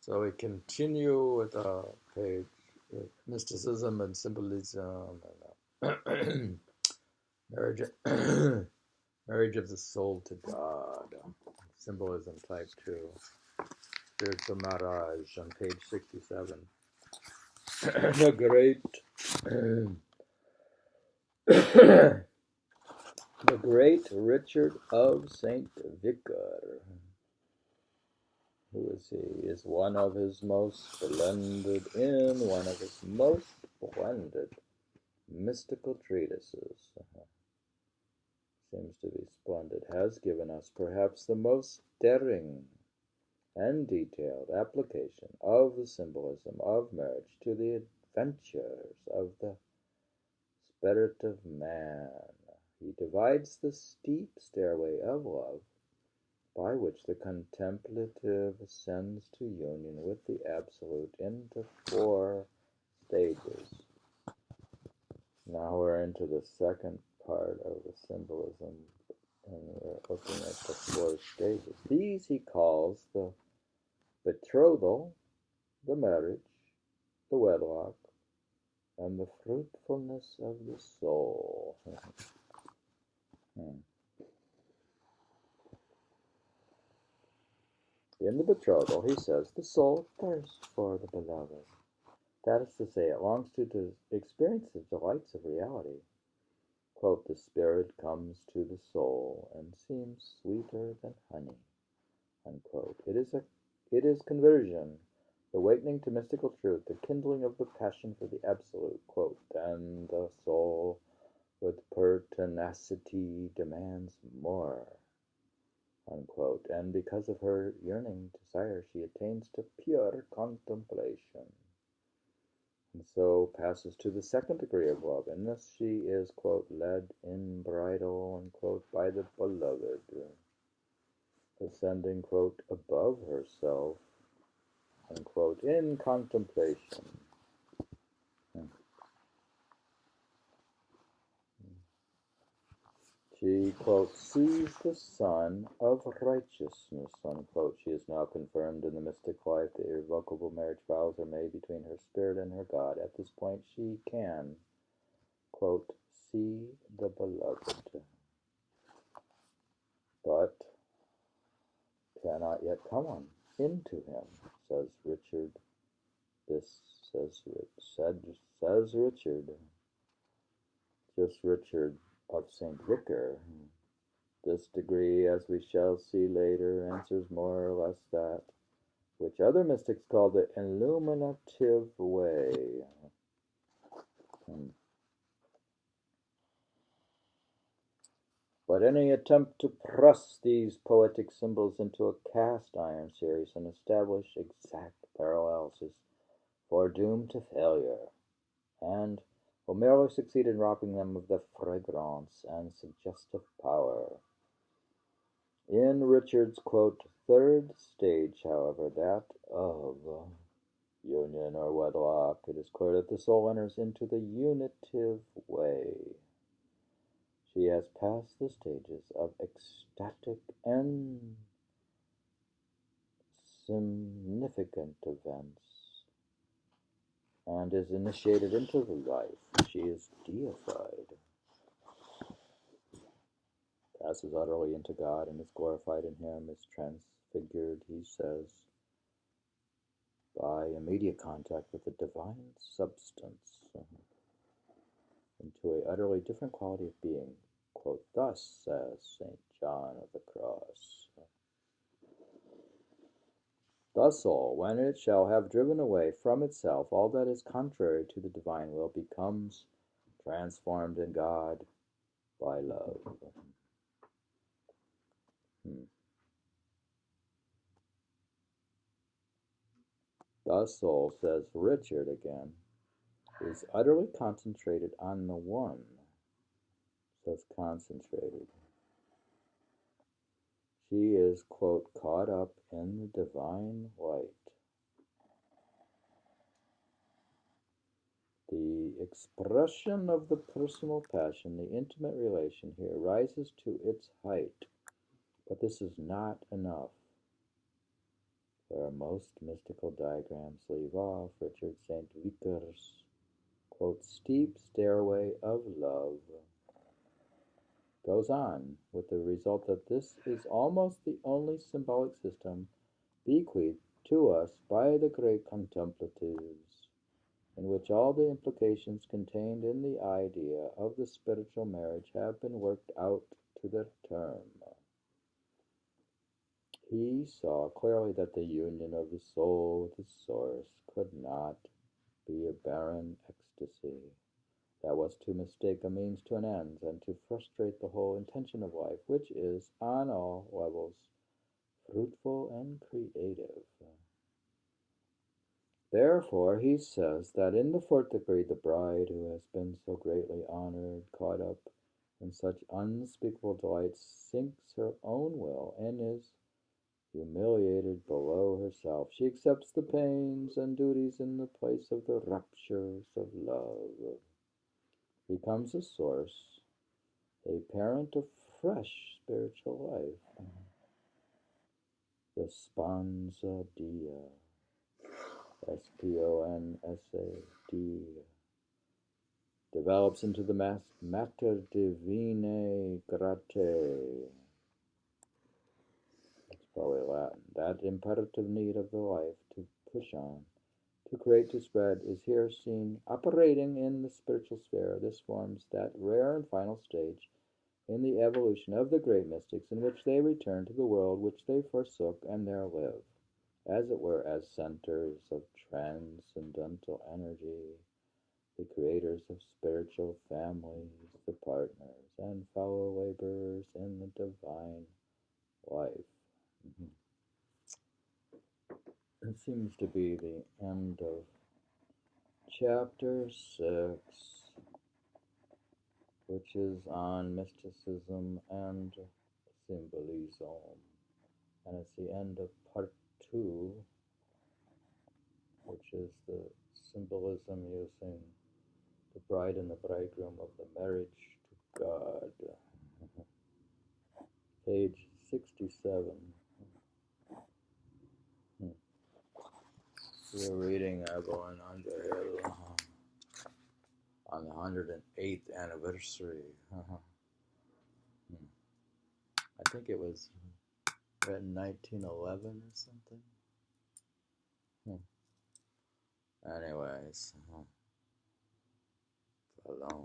So we continue with page mysticism and symbolism and marriage, marriage of the soul to God. Symbolism type 2. Spiritual Marriage on page 67. The great Richard of St. Vicar. Who is he? Is one of his most splendid mystical treatises. Seems to be splendid. Has given us perhaps the most daring and detailed application of the symbolism of marriage to the adventures of the spirit of man. He divides the steep stairway of love by which the contemplative ascends to union with the Absolute into 4 stages. Now we're into the second part of the symbolism, and we're looking at the 4 stages. These he calls the betrothal, the marriage, the wedlock, and the fruitfulness of the soul. In the betrothal, he says, the soul thirsts for the beloved. That is to say, it longs to experience the delights of reality. Quote, the spirit comes to the soul and seems sweeter than honey. Unquote. It is conversion, the awakening to mystical truth, the kindling of the passion for the absolute. Quote, and the soul with pertinacity demands more. Unquote. And because of her yearning desire, she attains to pure contemplation, and so passes to the second degree of love. In this she is, quote, led in bridle, unquote, by the beloved, ascending, quote, above herself, unquote, in contemplation. She, quote, sees the sun of righteousness, unquote. She is now confirmed in the mystic life. The irrevocable marriage vows are made between her spirit and her God. At this point, she can, quote, see the beloved, but cannot yet come on into him, says Richard. This says Richard, just Richard of St. Vicar. This degree, as we shall see later, answers more or less that which other mystics call the illuminative way. But any attempt to press these poetic symbols into a cast iron series and establish exact parallels is foredoomed to failure, and will merely succeed in robbing them of the fragrance and suggestive power. In Richard's, quote, 3rd stage, however, that of union or wedlock, it is clear that the soul enters into the unitive way. She has passed the stages of ecstatic and significant events, and is initiated into the life. She is deified, passes utterly into God, and is glorified in Him, is transfigured, he says, by immediate contact with the divine substance into a utterly different quality of being. Quote, thus says St. John of the Cross, the soul, when it shall have driven away from itself all that is contrary to the divine will, becomes transformed in God by love. The soul, says Richard again, is utterly concentrated on the one. Says concentrated. She is, quote, caught up in the divine light. The expression of the personal passion, the intimate relation here, rises to its height. But this is not enough. where most mystical diagrams leave off, Richard St. Vickers, quote, steep stairway of love, goes on with the result that this is almost the only symbolic system bequeathed to us by the great contemplatives, in which all the implications contained in the idea of the spiritual marriage have been worked out to their term. He saw clearly that the union of the soul with the source could not be a barren ecstasy. That was to mistake a means to an end, and to frustrate the whole intention of life, which is, on all levels, fruitful and creative. Therefore, he says that in the fourth degree, the bride who has been so greatly honored, caught up in such unspeakable delights, sinks her own will and is humiliated below herself. She accepts the pains and duties in the place of the raptures of love, becomes a source, a parent of fresh spiritual life, the sponsa dia, S-P-O-N-S-A-D, develops into the mater divinae gratiae. That's probably Latin. That imperative need of the life to push on, to create, to spread, is here seen operating in the spiritual sphere. This forms that rare and final stage in the evolution of the great mystics, in which they return to the world which they forsook and there live, as it were, as centers of transcendental energy, the creators of spiritual families, the partners and fellow laborers in the divine life. It seems to be the end of chapter 6, which is on mysticism and symbolism. And it's the end of part 2, which is the symbolism using the bride and the bridegroom of the marriage to God. Page 67. We're reading Evelyn Underhill on the 108th anniversary. I think it was written 1911 or something. Anyways, so long.